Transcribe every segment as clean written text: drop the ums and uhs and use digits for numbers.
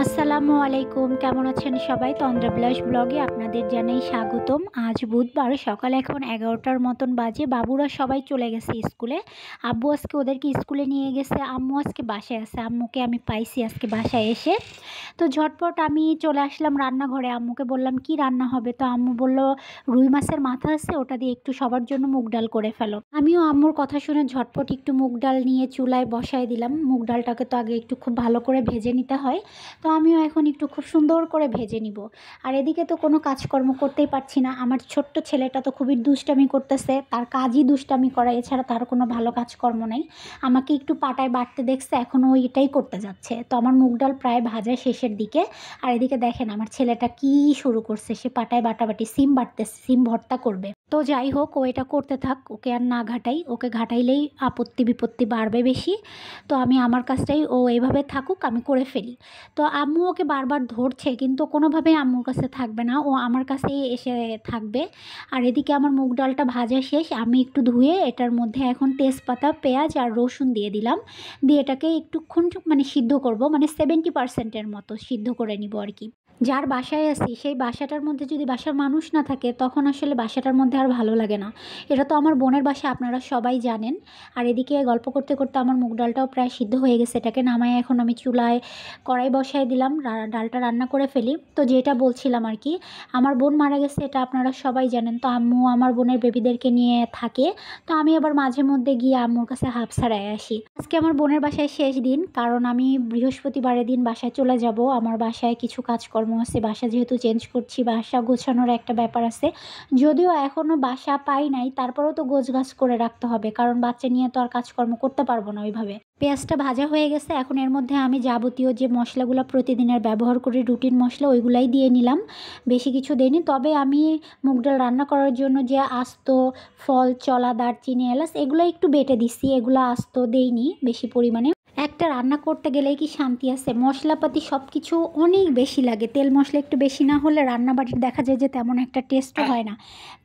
আসসালামু আলাইকুম, কেমন আছেন সবাই? তন্দ্রা বিলাস ব্লগে আপনাদের জানাই স্বাগতম। আজ বুধবার, সকাল এখন 11টার মতন বাজে। বাবুরা সবাই চলে গেছে স্কুলে। আব্বু আজকে ওদেরকে স্কুলে নিয়ে গেছে, আম্মু আজকে বাসায় আছে। আম্মুকে আমি পাইছি আজকে বাসায় এসে। তো ঝটপট আমি চলে আসলাম রান্নাঘরে। আম্মুকে বললাম কি রান্না হবে, তো আম্মু বলল রুই মাছের মাথা আছে, ওটা দিয়ে একটু সবার জন্য মুগ ডাল করে ফেলো। আমিও আম্মুর কথা শুনে ঝটপট একটু মুগ ডাল নিয়ে চুলায় বসায় দিলাম। মুগ ডালটাকে তো আগে একটু খুব ভালো করে ভেজে নিতে হয়, তো আমিও এখন একটু খুব সুন্দর করে ভেজে নিব। আর এদিকে তো কোনো কাজকর্ম করতেই পারছি না। আমার ছোট্ট ছেলেটা তো খুবই দুষ্টামি করতেছে, তার কাজই দুষ্টামি করা, এছাড়া তার কোনো ভালো কাজকর্ম নেই। আমাকে একটু পাটায় বাটতে দেখছে, এখনও ও এটাই করতে যাচ্ছে। তো আমার মুগ ডাল প্রায় ভাজা শেষের দিকে। আর এদিকে দেখেন আমার ছেলেটা কি শুরু করছে, সে পাটায় বাটাবাটি সিম বাটতেছে, সিম ভর্তা করবে। তো যাই হোক, ও এটা করতে থাক, ওকে আর না ঘাটাই। ওকে ঘাটাইলেই আপত্তি বিপত্তি বাড়বে বেশি। তো আমি আমার কাজটাই, ও এইভাবে থাকুক, আমি করে ফেলি। তো আম্মু ওকে বারবার ধরছে, কিন্তু কোনোভাবেই আম্মুর কাছে থাকবে না, ও আমার কাছেই এসে থাকবে। আর এদিকে আমার মুগ ডালটা ভাজা শেষ। আমি একটু ধুয়ে এটার মধ্যে এখন তেজপাতা, পেঁয়াজ আর রসুন দিয়ে দিলাম। দিয়ে এটাকে একটুক্ষণ সিদ্ধ করব, 70%-এর মতো সিদ্ধ করে নিব আর কি। যার বাসায় আছি সেই বাসাটার মধ্যে যদি বাসার মানুষ না থাকে, তখন আসলে বাসাটার মধ্যে আর ভালো লাগে না। এটা তো আমার বোনের বাসা, আপনারা সবাই জানেন। আর এদিকে গল্প করতে করতে আমার মুগ ডালটাও প্রায় সিদ্ধ হয়ে গেছে। এটাকে নামায় এখন আমি চুলায় কড়াই বসায় দিলাম, ডালটা রান্না করে ফেলি। তো যেটা বলছিলাম আর কি, আমার বোন মারা গেছে, এটা আপনারা সবাই জানেন। তো আম্মু আমার বোনের বেবিদেরকে নিয়ে থাকে। তো আমি আবার মাঝে মধ্যে গিয়ে আম্মুর কাছে হাফ ছাড়াই আসি। আজকে আমার বোনের বাসায় শেষ দিন, কারণ আমি বৃহস্পতিবারের দিন বাসায় চলে যাব। আমার বাসায় কিছু কাজকর্ম আছে, বাসা যেহেতু চেঞ্জ করছি, বাসা গোছানোর একটা ব্যাপার আছে। যদিও এখনও বাসা পাই নাই, তারপরেও তো গোছগাছ করে রাখতে হবে, কারণ বাচ্চা নিয়ে তো আর কাজকর্ম করতে পারবো না ওইভাবে। পেঁয়াজটা ভাজা হয়ে গেছে, এখন এর মধ্যে আমি যাবতীয় যে মশলাগুলো প্রতিদিনের ব্যবহার করি, রুটিন মশলা, ওইগুলাই দিয়ে নিলাম। বেশি কিছু দিইনি। তবে আমি মুগ ডাল রান্না করার জন্য যে আস্ত ফল, চলা, দারচিনি, এলাচ, এগুলো একটু বেটে দিচ্ছি, এগুলো আস্ত দেইনি বেশি পরিমাণে। একটা রান্না করতে গেলেই কি শান্তি আছে, মশলাপাতি সব কিছু অনেক বেশি লাগে। তেল মশলা একটু বেশি না হলে রান্নাবাড়ির দেখা যায় যে তেমন একটা টেস্টও হয় না।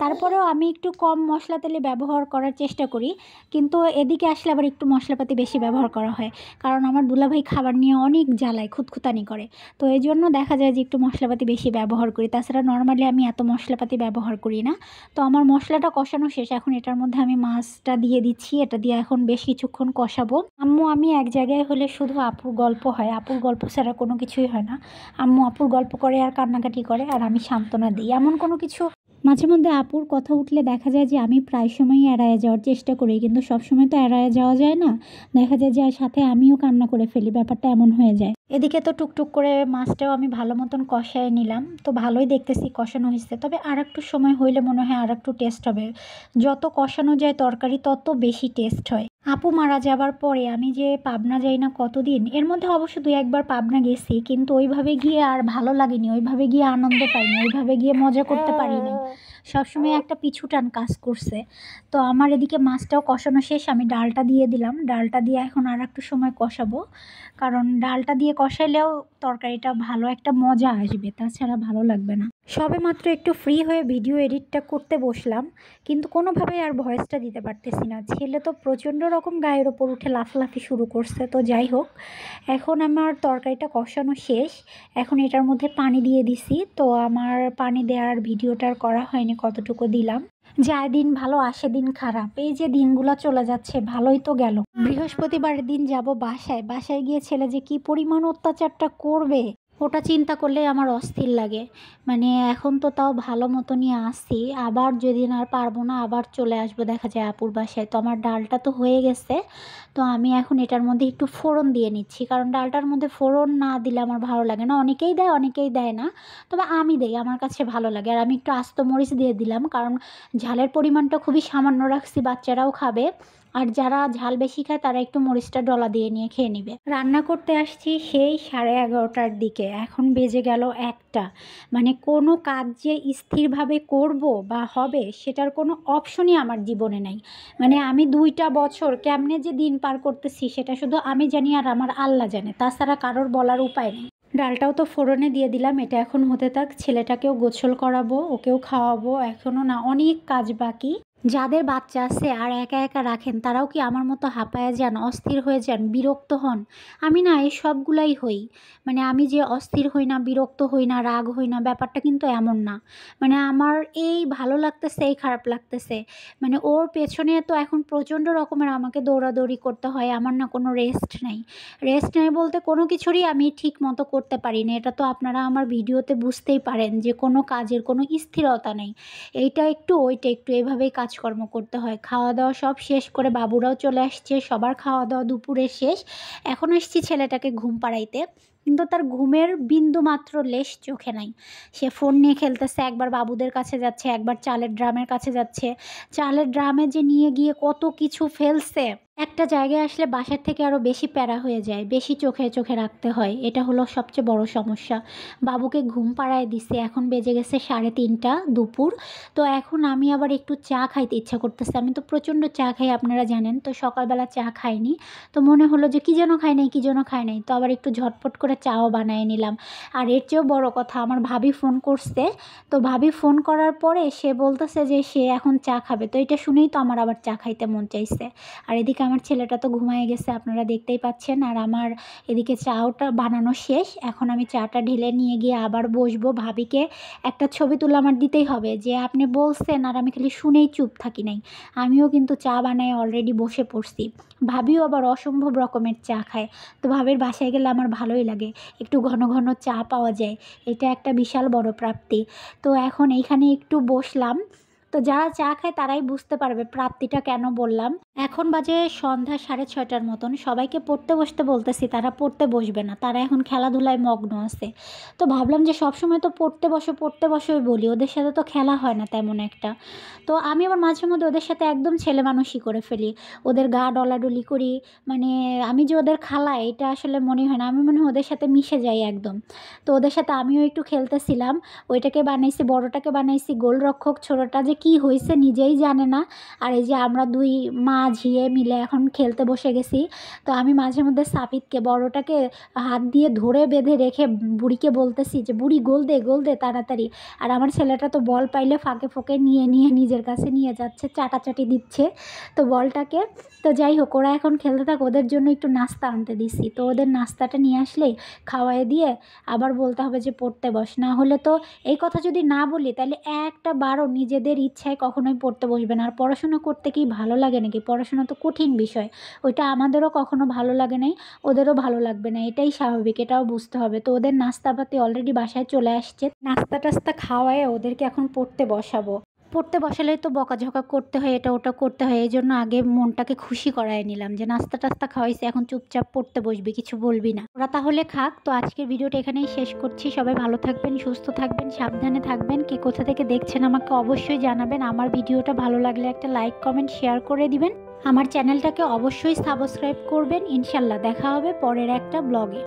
তারপরেও আমি একটু কম মশলা তেলে ব্যবহার করার চেষ্টা করি, কিন্তু এদিকে আসলে আবার একটু মশলাপাতি বেশি ব্যবহার করা হয়, কারণ আমার দুলাভাই খাবার নিয়ে অনেক জ্বালায়, খুঁতখুতানি করে। তো এই জন্য দেখা যায় যে একটু মশলাপাতি বেশি ব্যবহার করি। তাছাড়া নর্মালি আমি এত মশলাপাতি ব্যবহার করি না। তো আমার মশলাটা কষানো শেষ, এখন এটার মধ্যে আমি মাছটা দিয়ে দিচ্ছি। এটা দিয়ে এখন বেশ কিছুক্ষণ কষাবো। আম্মু আমি এক জায়গায় হলে শুধু আপুর গল্প হয়, আপুর গল্প ছাড়া কোনো কিছুই হয় না। আম্মু আপুর গল্প করে আর কান্নাকাটি করে, আর আমি সান্ত্বনা দিই, এমন কোনো কিছু। মাঝে মধ্যে আপুর কথা উঠলে দেখা যায় যে আমি প্রায় সময়ই এড়ায় যাওয়ার চেষ্টা করি, কিন্তু সবসময় তো এড়ায় যাওয়া যায় না। দেখা যায় যে সাথে আমিও কান্না করে ফেলি, ব্যাপারটা এমন হয়ে যায়। এদিকে তো টুকটুক করে মাছটাও আমি ভালো মতন কষায় নিলাম। তো ভালোই দেখতেছি কষানো হয়েছে, তবে আর একটু সময় হইলে মনে হয় আর একটু টেস্ট হবে। যত কষানো যায় তরকারি তত বেশি টেস্ট হয়। আপু মারা যাবার পরে আমি যে পাবনা যাই না কতদিন, এর মধ্যে অবশ্য 2-1বার পাবনা গেছি, কিন্তু ওইভাবে গিয়ে আর ভালো লাগেনি, ওইভাবে গিয়ে আনন্দ পাইনি, ওইভাবে গিয়ে মজা করতে পারিনি। সবসময় একটা পিছুটান কাজ করছে। তো আমার এদিকে মাছটাও কষানো শেষ, আমি ডালটা দিয়ে দিলাম। ডালটা দিয়ে এখন আর একটু সময় কষাবো, কারণ ডালটা দিয়ে কষাইলেও তরকারিটা ভালো একটা মজা আসবে, তাছাড়া ভালো লাগবে না। সবে মাত্র একটু ফ্রি হয়ে ভিডিও এডিটটা করতে বসলাম, কিন্তু কোনোভাবেই আর ভয়েসটা দিতে পারতেছি না। ছেলে তো প্রচণ্ড রকম গায়ের ওপর উঠে লাফলাফি শুরু করছে। তো যাই হোক, এখন আমার তরকারিটা কষানো শেষ, এখন এটার মধ্যে পানি দিয়ে দিছি। তো আমার পানি দেওয়ার ভিডিওটা আর করা হয়নি, কতটুকু দিলাম। যায় দিন ভালো আসে দিন খারাপ, এই যে দিনগুলো চলে যাচ্ছে, ভালোই তো গেল। বৃহস্পতিবারের দিন যাব বাসায়, বাসায় গিয়ে ছেলে যে কি পরিমাণ অত্যাচারটা করবে, ওটা চিন্তা করলে আমার অস্থির লাগে। এখন তো তাও ভালো মতনই আসি, আবার যেদিন আর পারবো না আবার চলে আসবো দেখা যায় আপুর বাসায়। তো আমার ডালটা তো হয়ে গেছে, তো আমি এখন এটার মধ্যে একটু ফোড়ন দিয়ে নিচ্ছি, কারণ ডালটার মধ্যে ফোড়ন না দিলে আমার ভালো লাগে না। অনেকেই দেয় অনেকেই দেয় না, তবে আমি দেই, আমার কাছে ভালো লাগে। আর আমি একটু আস্ত মরিচ দিয়ে দিলাম, কারণ ঝালের পরিমাণটা খুবই সামান্য রাখছি, বাচ্চারাও খাবে। আর যারা ঝাল বেশি খায় তারা একটু মরিচটা ডলা দিয়ে নিয়ে খেয়ে নেবে। রান্না করতে আসছি সেই 11:30টার দিকে, এখন বেজে গেল 1টা। কোনো কাজ যে স্থিরভাবে করব বা হবে সেটার কোনো অপশনই আমার জীবনে নাই। আমি 2টা বছর কেমনে যে দিন পার করতেছি সেটা শুধু আমি জানি আর আমার আল্লাহ জানে, তাছাড়া কারোর বলার উপায় নেই। ডালটাও তো ফোড়নে দিয়ে দিলাম, এটা এখন হতে থাক। ছেলেটাকেও গোসল করাবো, ওকেও খাওয়াবো, এখনও না অনেক কাজ বাকি। যাদের বাচ্চা আছে আর একা একা রাখেন তারাও কি আমার মতো হাঁপায়া যান, অস্থির হয়ে যান, বিরক্ত হন? আমি না এই সবগুলাই হই। মানে আমি যে অস্থির হই না, বিরক্ত হই না, রাগ হই না, ব্যাপারটা কিন্তু এমন না। মানে আমার এই ভালো লাগতেছে, এই খারাপ লাগতেছে। মানে ওর পেছনে তো এখন প্রচণ্ড রকমের আমাকে দৌড়াদৌড়ি করতে হয়। আমার না কোনো রেস্ট নাই। রেস্ট নাই বলতে কোনো কিছুরই আমি ঠিক মতো করতে পারি না। এটা তো আপনারা আমার ভিডিওতে বুঝতেই পারেন যে কোনো কাজের কোনো স্থিরতা নেই। এইটা একটু ওইটা একটু এভাবেই কাজকর্ম করতে হয়। খাওয়া-দাওয়া সব শেষ করে বাবুরাও চলে আসছে। সবার খাওয়া-দাওয়া দুপুরে শেষ। এখন এসছি ছেলেটাকে ঘুম পাড়াইতে। কিন্তু তার ঘুমের বিন্দুমাত্র লেশ চোখে নাই। সে ফোন নিয়ে খেলতেছে, একবার বাবুদের কাছে যাচ্ছে, একবার চালের ড্রামের কাছে যাচ্ছে। চালের ড্রামে যে নিয়ে গিয়ে কত কিছু ফেলছে। একটা জায়গায় আসলে বাসার থেকে আরও বেশি প্যারা হয়ে যায়। বেশি চোখে চোখে রাখতে হয়। এটা হলো সবচেয়ে বড় সমস্যা। বাবুকে ঘুম পাড়ায় দিছি। এখন বেজে গেছে 3:30 দুপুর। তো এখন আমি আবার একটু চা খাইতে ইচ্ছা করতেছে। আমি তো প্রচণ্ড চা খাই আপনারা জানেন। তো সকালবেলা চা খাইনি। তো মনে হলো যে কী যেন খাই নাই, কী যেন খাই নাই। তো আবার একটু ঝটপট করে চাও বানায় নিলাম। আর এর চেয়েও বড় কথা, আমার ভাবি ফোন করছে। তো ভাবি ফোন করার পরে সে বলতেছে যে সে এখন চা খাবে। তো এটা শুনেই তো আমার আবার চা খাইতে মন চাইছে। আর এদিকে আমার ছেলেটা তো ঘুমায়ে গেছে, আপনারা দেখতেই পাচ্ছেন। আর আমার এদিকে চাওটা বানানো শেষ। এখন আমি চাটা ঢেলে নিয়ে গিয়ে আবার বসবো। ভাবিকে একটা ছবি তুলে আমার দিতেই হবে যে আপনি বলছেন, আর আমি খালি শুনেই চুপ থাকি নাই। আমিও কিন্তু চা বানায় অলরেডি বসে পড়ছি। ভাবিও আবার অসম্ভব রকমের চা খায়। তো ভাবির বাসায় গেলে আমার ভালোই লাগে। একটু ঘন ঘন চা পাওয়া যায়। এটা একটা বিশাল বড় প্রাপ্তি। তো এখন এইখানে একটু বসলাম। তো যারা চা খায় তারাই বুঝতে পারবে প্রাপ্তিটা কেন বললাম। এখন বাজে সন্ধ্যা 6:30টার মতন। সবাইকে পড়তে বসতে বলতেছি, তারা পড়তে বসবে না। তারা এখন খেলাধুলায় মগ্ন আছে। তো ভাবলাম যে সবসময় তো পড়তে বসোই বলি। ওদের সাথে তো খেলা হয় না তেমন একটা। তো আমি আবার মাঝে মধ্যে ওদের সাথে একদম ছেলেমানুষি করে ফেলি। ওদের গা ডলাডলি করি। মানে আমি যে ওদের খালা এটা আসলে মনে হয় না। আমি মনে হয় ওদের সাথে মিশে যাই একদম। তো ওদের সাথে আমিও একটু খেলতেছিলাম। ওইটাকে বানাইছি, বড়টাকে বানাইছি গোলরক্ষক, ছোটটা যে কী হইছে নিজেই জানে না। আর এই যে আমরা 2 মা ঝিয়ে মিলে এখন খেলতে বসে গেছি। তো আমি মাঝে মধ্যে সাফিতকে বড়টাকে হাত দিয়ে ধরে বেঁধে রেখে বুড়িকে বলতেছি যে বুড়ি গোল দে তাড়াতাড়ি। আর আমার ছেলেটা তো বল পাইলে ফাঁকে ফোঁকে নিয়ে নিজের কাছে নিয়ে যাচ্ছে, চাটাচাটি দিচ্ছে তো বলটাকে। তো যাই হোক, ওরা এখন খেলতে থাক। ওদের জন্য একটু নাস্তা আনতে দিছি। তো ওদের নাস্তাটা নিয়ে আসলেই খাওয়ায় দিয়ে আবার বলতে হবে যে পড়তে বস। না হলে তো এই কথা যদি না বলি তাহলে একটা বারও নিজেদের ইচ্ছায় কখনোই পড়তে বসবে না। আর পড়াশোনা করতে কি ভালো লাগে নাকি? পড়াশোনা তো কঠিন বিষয়। ওইটা আমাদেরও কখনো ভালো লাগে নাই, ওদেরও ভালো লাগবে না। এটাই স্বাভাবিক, এটাও বুঝতে হবে। তো ওদের নাস্তাপাতি অলরেডি বাসায় চলে আসছে। নাস্তা-টাস্তা খাওয়ায়ে ওদেরকে এখন পড়তে বসাবো। পড়তে বসালেই তো বকাঝকা করতে হয়, এটা ওটা করতে হয়। এজন্য আগে মনটাকে খুশি করায় নিলাম যে নাস্তা-টাস্তা খাওয়াইছি, এখন চুপচাপ পড়তে বসবি, কিছু বলবি না। ওরা তাহলে খাক। তো আজকের ভিডিওটা এখানেই শেষ করছি। সবাই ভালো থাকবেন, সুস্থ থাকবেন, সাবধানে থাকবেন। কে কোথা থেকে দেখছেন আমাকে অবশ্যই জানাবেন। আমার ভিডিওটা ভালো লাগলে একটা লাইক, কমেন্ট, শেয়ার করে দিবেন। আমার চ্যানেলটাকে অবশ্যই সাবস্ক্রাইব করবেন। ইনশাল্লাহ দেখা হবে পরের একটা ব্লগে।